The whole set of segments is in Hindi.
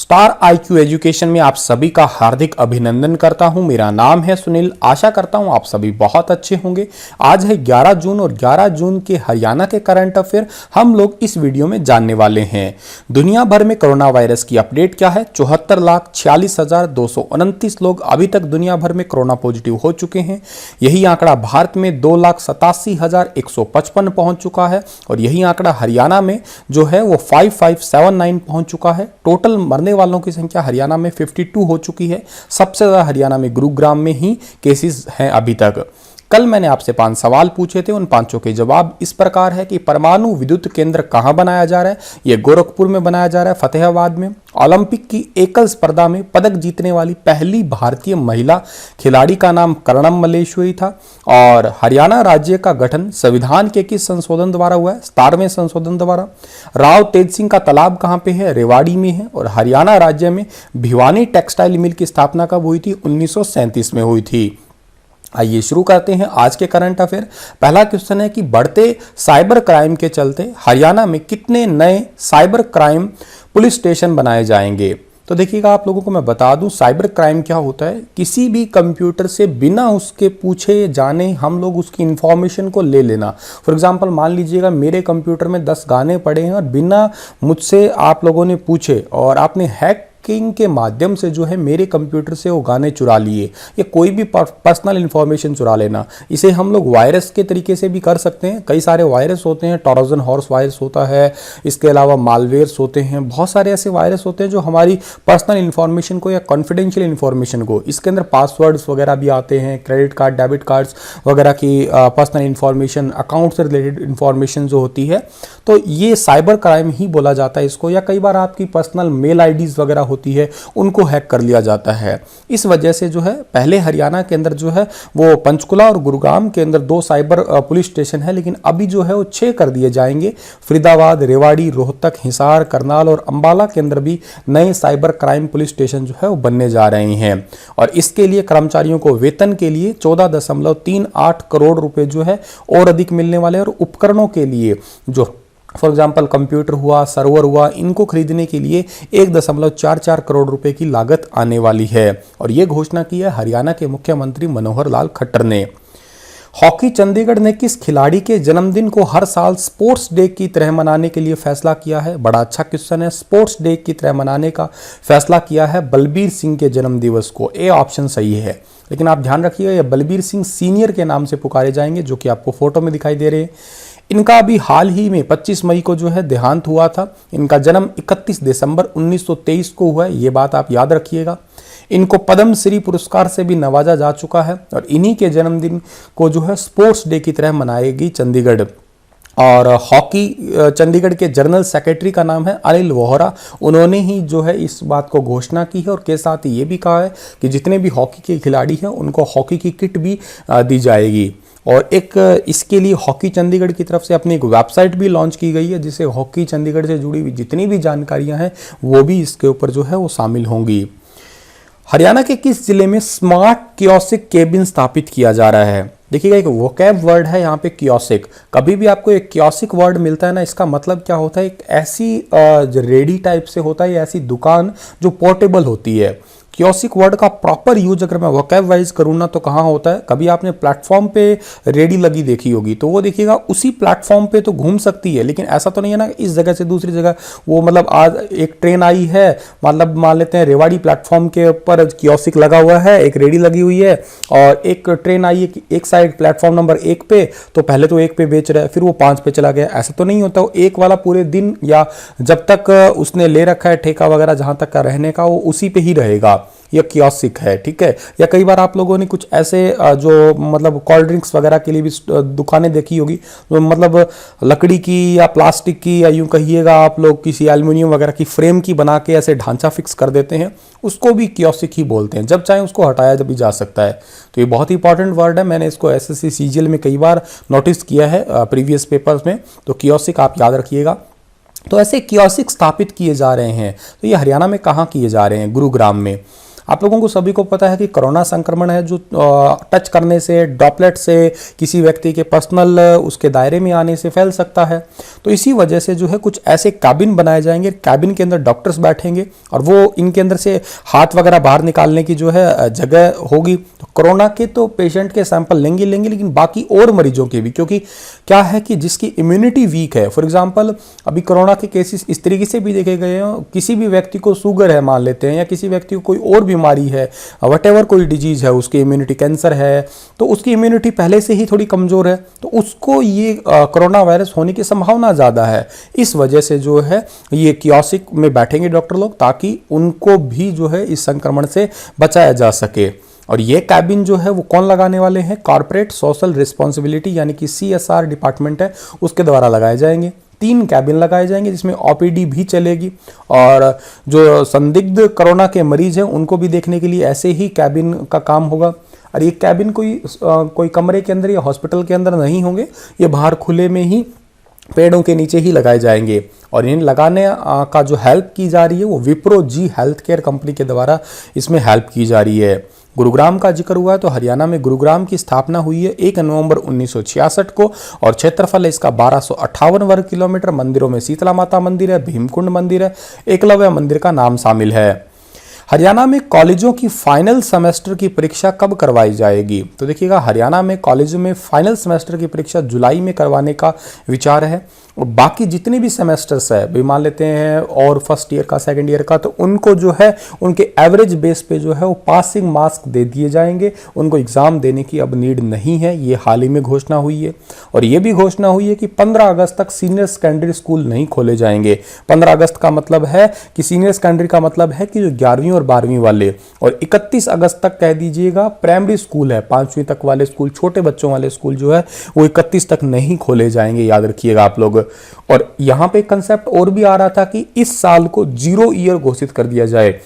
स्टार IQ एजुकेशन में आप सभी का हार्दिक अभिनंदन करता हूं। मेरा नाम है सुनील। आशा करता हूं आप सभी बहुत अच्छे होंगे। आज है 11 जून और 11 जून के हरियाणा के करंट अफेयर हम लोग इस वीडियो में जानने वाले हैं। दुनिया भर में कोरोना वायरस की अपडेट क्या है। 74,46,229 लोग अभी तक दुनिया भर में कोरोना पॉजिटिव हो चुके हैं। यही आंकड़ा भारत में 2,87,155 पहुंच चुका है और यही आंकड़ा हरियाणा में जो है वो 5579 पहुंच चुका है। टोटल मरने वालों की संख्या हरियाणा में 52 हो चुकी है। सबसे ज्यादा हरियाणा में गुरुग्राम में ही केसेस हैं अभी तक। कल मैंने आपसे 5 सवाल पूछे थे, उन 5 के जवाब इस प्रकार है कि परमाणु विद्युत केंद्र कहां बनाया जा रहा है। यह गोरखपुर में बनाया जा रहा है, फतेहाबाद में। ओलंपिक की एकल स्पर्धा में पदक जीतने वाली पहली भारतीय महिला खिलाड़ी का नाम कर्णम मल्लेश्वरी था। और हरियाणा राज्य का गठन संविधान के किस संशोधन द्वारा हुआ है। 17वें संशोधन द्वारा। राव तेज सिंह का तालाब कहां पे है। रेवाड़ी में है। और हरियाणा राज्य में भिवानी टेक्सटाइल मिल की स्थापना कब हुई थी। 1937 में हुई थी। आइए शुरू करते हैं आज के करंट अफेयर। पहला क्वेश्चन है कि बढ़ते साइबर क्राइम के चलते हरियाणा में कितने नए साइबर क्राइम पुलिस स्टेशन बनाए जाएंगे। तो देखिएगा, आप लोगों को मैं बता दूं साइबर क्राइम क्या होता है। किसी भी कंप्यूटर से बिना उसके पूछे जाने हम लोग उसकी इंफॉर्मेशन को ले लेना। फॉर एग्जांपल मान लीजिएगा मेरे कंप्यूटर में 10 गाने पड़े हैं और बिना मुझसे आप लोगों ने पूछे और आपने हैकिंग के माध्यम से जो है मेरे कंप्यूटर से वो गाने चुरा लिए या कोई भी पर्सनल इंफॉर्मेशन चुरा लेना। इसे हम लोग वायरस के तरीके से भी कर सकते हैं। कई सारे वायरस होते हैं। ट्रोजन हॉर्स वायरस होता है, इसके अलावा मालवेयर्स होते हैं। बहुत सारे ऐसे वायरस होते हैं जो हमारी पर्सनल इंफॉर्मेशन को या कॉन्फिडेंशियल इंफॉर्मेशन को, इसके अंदर पासवर्ड्स वगैरह भी आते हैं, क्रेडिट कार्ड डेबिट कार्ड्स वगैरह की पर्सनल इंफॉर्मेशन, अकाउंट से रिलेटेड इंफॉर्मेशन जो होती है, तो ये साइबर क्राइम ही बोला जाता है इसको। या कई बार आपकी पर्सनल मेल आईडीज वगैरह होती है, उनको हैक कर लिया जाता है। इस वजह से जो है पहले हरियाणा के अंदर जो है वो पंचकुला और गुरुग्राम के अंदर 2 साइबर पुलिस स्टेशन है, लेकिन अभी जो है वो 6 कर दिए जाएंगे। फरीदाबाद, रेवाड़ी, रोहतक, हिसार, करनाल और अंबाला के अंदर भी नए साइबर क्राइम पुलिस स्टेशन जो है वो बनने जा रहे हैं। और इसके लिए कर्मचारियों को वेतन के लिए 14.38 करोड़ रुपए जो है और अधिक मिलने वाले। और उपकरणों के लिए जो फॉर एग्जाम्पल कंप्यूटर हुआ, सर्वर हुआ, इनको खरीदने के लिए 1.44 करोड़ रुपए की लागत आने वाली है। और ये घोषणा की है हरियाणा के मुख्यमंत्री मनोहर लाल खट्टर ने। हॉकी चंडीगढ़ ने किस खिलाड़ी के जन्मदिन को हर साल स्पोर्ट्स डे की तरह मनाने के लिए फैसला किया है। बड़ा अच्छा क्वेश्चन है। स्पोर्ट्स डे की तरह मनाने का फैसला किया है बलबीर सिंह के जन्म दिवस को। ए ऑप्शन सही है, लेकिन आप ध्यान रखिएगा ये बलबीर सिंह सीनियर के नाम से पुकारे जाएंगे, जो कि आपको फोटो में दिखाई दे रहे हैं। इनका अभी हाल ही में 25 मई को जो है देहांत हुआ था। इनका जन्म 31 दिसंबर 1923 को हुआ है, ये बात आप याद रखिएगा। इनको पद्म श्री पुरस्कार से भी नवाजा जा चुका है। और इन्हीं के जन्मदिन को जो है स्पोर्ट्स डे की तरह मनाएगी चंडीगढ़। और हॉकी चंडीगढ़ के जनरल सेक्रेटरी का नाम है अनिल वोहरा। उन्होंने ही जो है इस बात को घोषणा की है और के साथ ही ये भी कहा है कि जितने भी हॉकी के खिलाड़ी हैं उनको हॉकी की किट भी दी जाएगी। और एक इसके लिए हॉकी चंडीगढ़ की तरफ से अपनी एक वेबसाइट भी लॉन्च की गई है, जिसे हॉकी चंडीगढ़ से जुड़ी हुई जितनी भी जानकारियां हैं वो भी इसके ऊपर जो है वो शामिल होंगी। हरियाणा के किस जिले में स्मार्ट कियोस्क केबिन स्थापित किया जा रहा है। देखिएगा, एक वोकैब वर्ड है यहाँ पे कियोस्क। कभी भी आपको एक कियोस्क वर्ड मिलता है ना, इसका मतलब क्या होता है, एक ऐसी रेडी टाइप से होता है, ऐसी दुकान जो पोर्टेबल होती है। कियोस्क वर्ड का प्रॉपर यूज अगर मैं वोकैब वाइज करूँ ना, तो कहाँ होता है, कभी आपने प्लेटफॉर्म पे रेडी लगी देखी होगी, तो वो देखिएगा उसी प्लेटफॉर्म पे तो घूम सकती है, लेकिन ऐसा तो नहीं है ना इस जगह से दूसरी जगह वो, मतलब आज एक ट्रेन आई है, मतलब मान लेते हैं रेवाड़ी प्लेटफॉर्म के ऊपर कियोस्क लगा हुआ है, एक रेडी लगी हुई है, और एक ट्रेन आई है एक साइड प्लेटफॉर्म नंबर 1 पे, तो पहले तो 1 पे बेच रहा है, फिर वो 5 पे चला गया। ऐसा तो नहीं होता। वो एक वाला पूरे दिन या जब तक उसने ले रखा है ठेका वगैरह जहां तक का रहने का, वो उसी पे ही रहेगा। यह कियोस्क है, ठीक है। या कई बार आप लोगों ने कुछ ऐसे जो मतलब कोल्ड ड्रिंक्स वगैरह के लिए भी दुकानें देखी होगी, तो मतलब लकड़ी की या प्लास्टिक की या यूं कहिएगा आप लोग किसी एल्युमिनियम वगैरह की फ्रेम की बना के ऐसे ढांचा फिक्स कर देते हैं, उसको भी कियोस्क ही बोलते हैं। जब चाहे उसको हटाया भी जा सकता है। तो ये बहुत ही इंपॉर्टेंट वर्ड है। मैंने इसको एसएससी सीजीएल में कई बार नोटिस किया है प्रीवियस पेपर्स में। तो कियोस्क आप याद रखिएगा। तो ऐसे कियोस्क स्थापित किए जा रहे हैं। तो ये हरियाणा में कहाँ किए जा रहे हैं, गुरुग्राम में। आप लोगों को सभी को पता है कि कोरोना संक्रमण है जो टच करने से, ड्रॉपलेट से, किसी व्यक्ति के पर्सनल उसके दायरे में आने से फैल सकता है। तो इसी वजह से जो है कुछ ऐसे कैबिन बनाए जाएंगे, कैबिन के अंदर डॉक्टर्स बैठेंगे और वो इनके अंदर से हाथ वगैरह बाहर निकालने की जो है जगह होगी। तो कोरोना के तो पेशेंट के सैंपल लेंगे लेकिन बाकी और मरीजों के भी, क्योंकि क्या है कि जिसकी इम्यूनिटी वीक है, फॉर एग्जांपल अभी कोरोना के केसेस इस तरीके से भी देखे गए हैं, किसी भी व्यक्ति को शुगर है मान लेते हैं, या किसी व्यक्ति को कोई और बीमारी है, वटेवर कोई डिजीज है, उसकी इम्यूनिटी, कैंसर है, तो उसकी इम्यूनिटी पहले से ही थोड़ी कमजोर है, तो उसको ये कोरोना वायरस होने की संभावना ज्यादा है। इस वजह से जो है ये कियोस्क में बैठेंगे डॉक्टर लोग, ताकि उनको भी जो है इस संक्रमण से बचाया जा सके। और ये कैबिन जो है वो कौन लगाने वाले हैं? कॉर्पोरेट सोशल रिस्पॉन्सिबिलिटी यानी कि CSR डिपार्टमेंट है, उसके द्वारा लगाए जाएंगे। 3 कैबिन लगाए जाएंगे जिसमें OPD भी चलेगी, और जो संदिग्ध कोरोना के मरीज हैं उनको भी देखने के लिए ऐसे ही कैबिन का काम होगा। और ये कैबिन कोई कमरे के अंदर या हॉस्पिटल के अंदर नहीं होंगे, ये बाहर खुले में ही पेड़ों के नीचे ही लगाए जाएंगे। और इन लगाने का जो हेल्प की जा रही है वो विप्रो जी हेल्थ केयर कंपनी के द्वारा इसमें हेल्प की जा रही है। गुरुग्राम का जिक्र हुआ है तो हरियाणा में गुरुग्राम की स्थापना हुई है 1 नवंबर 1966 को, और क्षेत्रफल है इसका 1258 वर्ग किलोमीटर। मंदिरों में शीतला माता मंदिर है, भीमकुंड मंदिर है, एकलव्य मंदिर का नाम शामिल है। हरियाणा में कॉलेजों की फाइनल सेमेस्टर की परीक्षा कब करवाई जाएगी? तो देखिएगा, हरियाणा में कॉलेजों में फाइनल सेमेस्टर की परीक्षा जुलाई में करवाने का विचार है, और बाकी जितने भी सेमेस्टर्स है भी मान लेते हैं, और फर्स्ट ईयर का, सेकंड ईयर का, तो उनको जो है उनके एवरेज बेस पे जो है वो पासिंग मार्क्स दे दिए जाएंगे, उनको एग्जाम देने की अब नीड नहीं है। ये हाल ही में घोषणा हुई है। और ये भी घोषणा हुई है कि 15 अगस्त तक सीनियर सेकेंडरी स्कूल नहीं खोले जाएंगे। 15 अगस्त का मतलब है कि सीनियर सेकेंडरी का मतलब है कि जो 11वीं और 12वीं वाले, और 31 अगस्त तक कह दीजिएगा प्राइमरी स्कूल है, 5वीं तक वाले स्कूल, छोटे बच्चों वाले स्कूल जो है वो 31 तक नहीं खोले जाएंगे, याद रखिएगा आप लोग। और यहां पे कंसेप्ट और भी आ रहा था कि इस साल को 0 ईयर घोषित कर दिया जाए।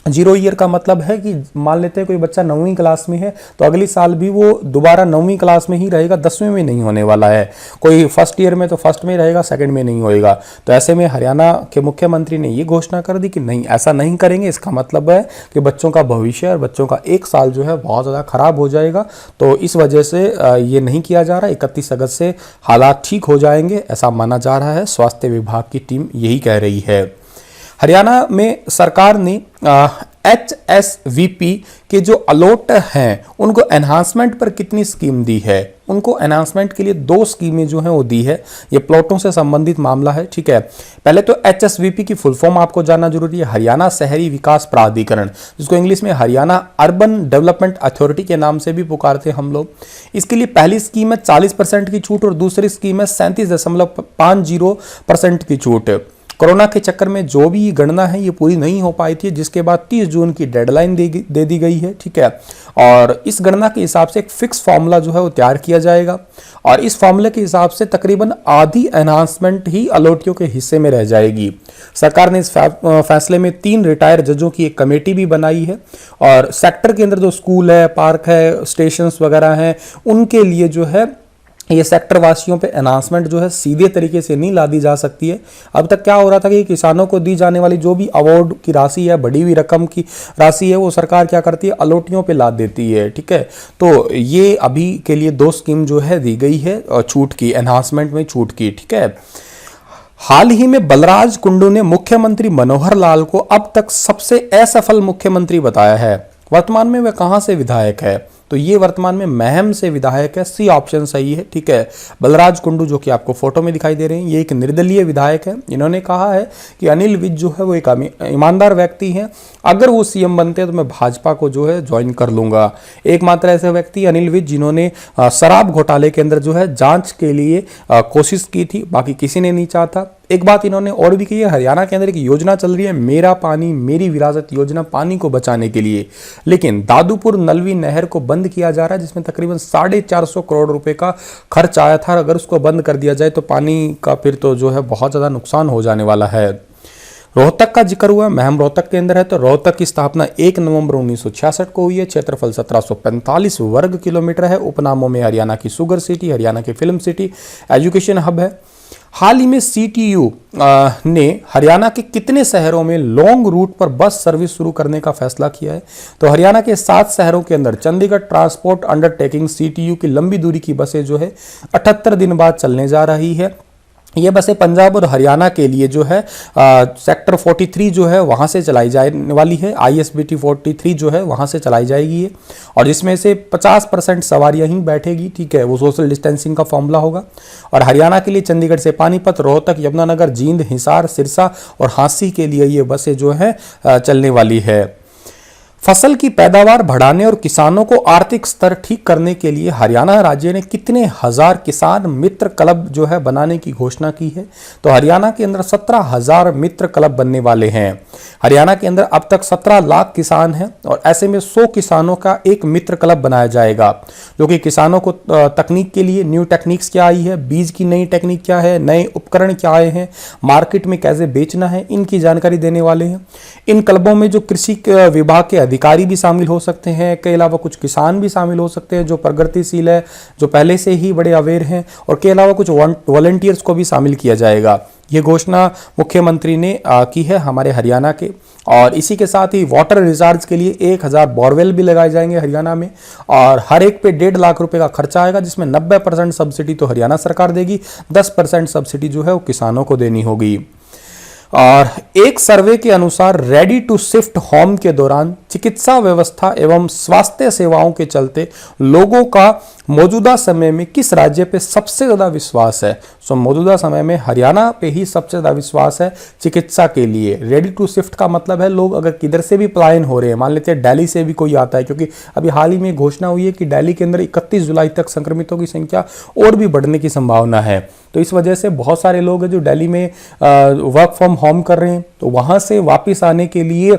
0 ईयर का मतलब है कि मान लेते हैं कोई बच्चा 9वीं क्लास में है तो अगली साल भी वो दोबारा 9वीं क्लास में ही रहेगा, 10वीं में नहीं होने वाला है। कोई फर्स्ट ईयर में तो फर्स्ट में रहेगा, सेकंड में नहीं होएगा। तो ऐसे में हरियाणा के मुख्यमंत्री ने ये घोषणा कर दी कि नहीं, ऐसा नहीं करेंगे। इसका मतलब है कि बच्चों का भविष्य और बच्चों का एक साल जो है बहुत ज़्यादा खराब हो जाएगा। तो इस वजह से ये नहीं किया जा रहा। 31 अगस्त से हालात ठीक हो जाएंगे ऐसा माना जा रहा है। स्वास्थ्य विभाग की टीम यही कह रही है। हरियाणा में सरकार ने HSVP के जो अलॉट हैं उनको एनहांसमेंट पर कितनी स्कीम दी है? उनको एनहांसमेंट के लिए 2 स्कीमें जो हैं वो दी है। ये प्लॉटों से संबंधित मामला है, ठीक है। पहले तो HSVP की फुल फॉर्म आपको जानना जरूरी है। हरियाणा शहरी विकास प्राधिकरण, जिसको इंग्लिश में हरियाणा अर्बन डेवलपमेंट अथॉरिटी के नाम से भी पुकारते हैं हम लोग। इसके लिए पहली स्कीम है 40% की छूट और दूसरी स्कीम है 37.50% की छूट। कोरोना के चक्कर में जो भी गणना है ये पूरी नहीं हो पाई थी, जिसके बाद 30 जून की डेडलाइन दे दी गई है, ठीक है। और इस गणना के हिसाब से एक फिक्स फॉर्मूला जो है वो तैयार किया जाएगा, और इस फॉर्मूले के हिसाब से तकरीबन आधी एनहांसमेंट ही अलॉटियों के हिस्से में रह जाएगी। सरकार ने इस फैसले में 3 रिटायर जजों की एक कमेटी भी बनाई है, और सेक्टर के अंदर जो स्कूल है, पार्क है, स्टेशंस वगैरह हैं, उनके लिए जो है ये सेक्टर वासियों पे अनाउंसमेंट जो है सीधे तरीके से नहीं ला दी जा सकती है। अब तक क्या हो रहा था कि किसानों को दी जाने वाली जो भी अवार्ड की राशि है, बढ़ी हुई रकम की राशि है, वो सरकार क्या करती है, अलॉटियों पे ला देती है, ठीक है। तो ये अभी के लिए 2 स्कीम जो है दी गई है छूट की, एनहांसमेंट में छूट की, ठीक है। हाल ही में बलराज कुंडू ने मुख्यमंत्री मनोहर लाल को अब तक सबसे असफल मुख्यमंत्री बताया है। वर्तमान में वह कहां से विधायक है? तो ये वर्तमान में महम से विधायक है। सी ऑप्शन सही है, ठीक है। बलराज कुंडू जो कि आपको फोटो में दिखाई दे रहे हैं, ये एक निर्दलीय विधायक है। इन्होंने कहा है कि अनिल विज जो है वो एक ईमानदार व्यक्ति हैं, अगर वो सीएम बनते हैं तो मैं भाजपा को जो है ज्वाइन कर लूंगा। एकमात्र ऐसे व्यक्ति अनिल विज जिन्होंने शराब घोटाले के अंदर जो है जांच के लिए कोशिश की थी, बाकी किसी ने नहीं चाहता। एक बात इन्होंने और भी कही है, हरियाणा के अंदर एक योजना चल रही है, मेरा पानी मेरी विरासत योजना, पानी को बचाने के लिए, लेकिन दादूपुर नलवी नहर को बंद किया जा रहा है, जिसमें तकरीबन 450 करोड़ रुपए का खर्च आया था। अगर उसको बंद कर दिया जाए तो पानी का फिर तो जो है बहुत ज्यादा नुकसान हो जाने वाला है। रोहतक का जिक्र हुआ, महम रोहतक के अंदर है। तो रोहतक की स्थापना 1 नवंबर 1966 को हुई है। क्षेत्रफल 1745 वर्ग किलोमीटर है। उपनामों में हरियाणा की शुगर सिटी, हरियाणा की फिल्म सिटी, एजुकेशन हब है। हाल ही में सीटीयू ने हरियाणा के कितने शहरों में लॉन्ग रूट पर बस सर्विस शुरू करने का फैसला किया है? तो हरियाणा के 7 शहरों के अंदर चंडीगढ़ ट्रांसपोर्ट अंडरटेकिंग सीटीयू की लंबी दूरी की बसें जो है 78 दिन बाद चलने जा रही है। ये बसें पंजाब और हरियाणा के लिए जो है सेक्टर 43 जो है वहाँ से चलाई जाने वाली है। ISBT 43 जो है वहाँ से चलाई जाएगी ये, और जिसमें से 50% सवारियाँ ही बैठेगी, ठीक है, वो सोशल डिस्टेंसिंग का फॉर्मूला होगा। और हरियाणा के लिए चंडीगढ़ से पानीपत, रोहतक, यमुनानगर, जींद, हिसार, सिरसा और हांसी के लिए ये बसें जो है चलने वाली है। फसल की पैदावार बढ़ाने और किसानों को आर्थिक स्तर ठीक करने के लिए हरियाणा राज्य ने कितने हजार किसान मित्र क्लब जो है बनाने की घोषणा की है? तो हरियाणा के अंदर 17,000 मित्र क्लब बनने वाले हैं। हरियाणा के अंदर अब तक 17 लाख किसान हैं और ऐसे में 100 किसानों का एक मित्र क्लब बनाया जाएगा, जो कि किसानों को तकनीक के लिए न्यू टेक्निक्स क्या आई है, बीज की नई टेक्निक क्या है, नए उपकरण क्या आए हैं, मार्केट में कैसे बेचना है, इनकी जानकारी देने वाले हैं। इन क्लबों में जो कृषि विभाग के अधिकारी भी शामिल हो सकते हैं, के अलावा कुछ किसान भी शामिल हो सकते हैं जो प्रगतिशील है, जो पहले से ही बड़े अवेयर हैं, और के अलावा कुछ वॉलंटियर्स को भी शामिल किया जाएगा। ये घोषणा मुख्यमंत्री ने की है हमारे हरियाणा के। और इसी के साथ ही वाटर रिचार्ज के लिए 1000 बोरवेल भी लगाए जाएंगे हरियाणा में, और हर एक पे 1.5 लाख रुपए का खर्चा आएगा, जिसमें 90% सब्सिडी तो हरियाणा सरकार देगी, 10% सब्सिडी जो है वो किसानों को देनी होगी। और एक सर्वे के अनुसार रेडी टू शिफ्ट होम के दौरान चिकित्सा व्यवस्था एवं स्वास्थ्य सेवाओं के चलते लोगों का मौजूदा समय में किस राज्य पे सबसे ज्यादा विश्वास है? सो मौजूदा समय में हरियाणा पे ही सबसे ज्यादा विश्वास है चिकित्सा के लिए। रेडी टू शिफ्ट का मतलब है लोग अगर किधर से भी पलायन हो रहे हैं, मान लेते हैं दिल्ली से भी कोई आता है, क्योंकि अभी हाल ही में घोषणा हुई है कि दिल्ली के अंदर 31 जुलाई तक संक्रमितों की संख्या और भी बढ़ने की संभावना है। तो इस वजह से बहुत सारे लोग हैं जो दिल्ली में वर्क फ्रॉम होम कर रहे हैं, तो वहां से वापस आने के लिए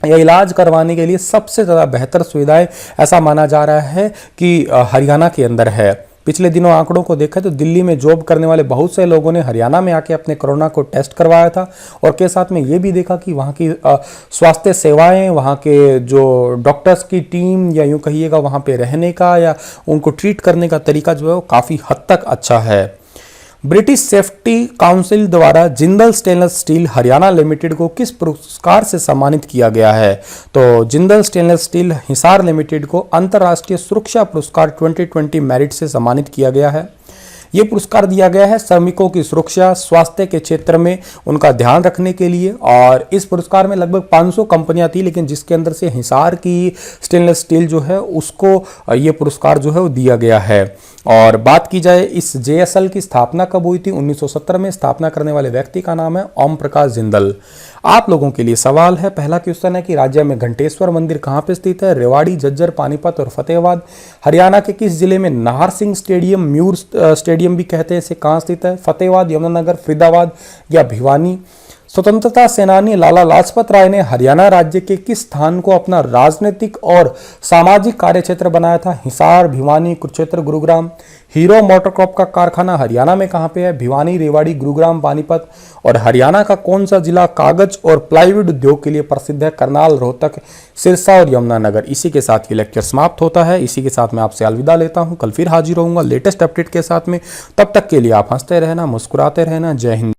या इलाज करवाने के लिए सबसे ज़्यादा बेहतर सुविधाएं ऐसा माना जा रहा है कि हरियाणा के अंदर है। पिछले दिनों आंकड़ों को देखा तो दिल्ली में जॉब करने वाले बहुत से लोगों ने हरियाणा में आके अपने कोरोना को टेस्ट करवाया था, और के साथ में ये भी देखा कि वहाँ की स्वास्थ्य सेवाएं, वहाँ के जो डॉक्टर्स की टीम, या यूँ कहिएगा वहाँ पे रहने का या उनको ट्रीट करने का तरीका जो है वो काफ़ी हद तक अच्छा है। ब्रिटिश सेफ्टी काउंसिल द्वारा Jindal stainless steel Haryana limited को किस पुरस्कार से सम्मानित किया गया है? तो Jindal stainless steel Hisar limited को अंतर्राष्ट्रीय सुरक्षा पुरस्कार 2020 मेरिट से सम्मानित किया गया है। ये पुरस्कार दिया गया है श्रमिकों की सुरक्षा, स्वास्थ्य के क्षेत्र में उनका ध्यान रखने के लिए, और इस पुरस्कार में लगभग 500 कंपनियां थी, लेकिन जिसके अंदर से हिसार की स्टेनलेस स्टील जो है उसको ये पुरस्कार जो है वो दिया गया है। और बात की जाए इस JSL की स्थापना कब हुई थी? 1970 में। स्थापना करने वाले व्यक्ति का नाम है ओम प्रकाश जिंदल। आप लोगों के लिए सवाल है, पहला क्वेश्चन है कि राज्य में घंटेश्वर मंदिर कहाँ पे स्थित है? रेवाड़ी, झज्जर, पानीपत और फतेहाबाद। हरियाणा के किस जिले में नाहर सिंह स्टेडियम, म्यूर स्टेडियम भी कहते हैं, इसे कहाँ स्थित है? फतेहाबाद, यमुनानगर, फरीदाबाद या भिवानी। स्वतंत्रता सेनानी लाला लाजपत राय ने हरियाणा राज्य के किस स्थान को अपना राजनीतिक और सामाजिक कार्यक्षेत्र बनाया था? हिसार, भिवानी, कुरुक्षेत्र, गुरुग्राम। हीरो मोटरक्रॉप का कारखाना हरियाणा में कहाँ पे है? भिवानी, रेवाड़ी, गुरुग्राम, पानीपत। और हरियाणा का कौन सा जिला कागज और प्लाईवुड उद्योग के लिए प्रसिद्ध है? करनाल, रोहतक, सिरसा और यमुनानगर। इसी के साथ ये लेक्चर समाप्त होता है। इसी के साथ मैं आपसे अलविदा लेता हूँ। कल फिर हाजिर होऊंगा लेटेस्ट अपडेट के साथ में। तब तक के लिए आप हंसते रहना, मुस्कुराते रहना। जय हिंद।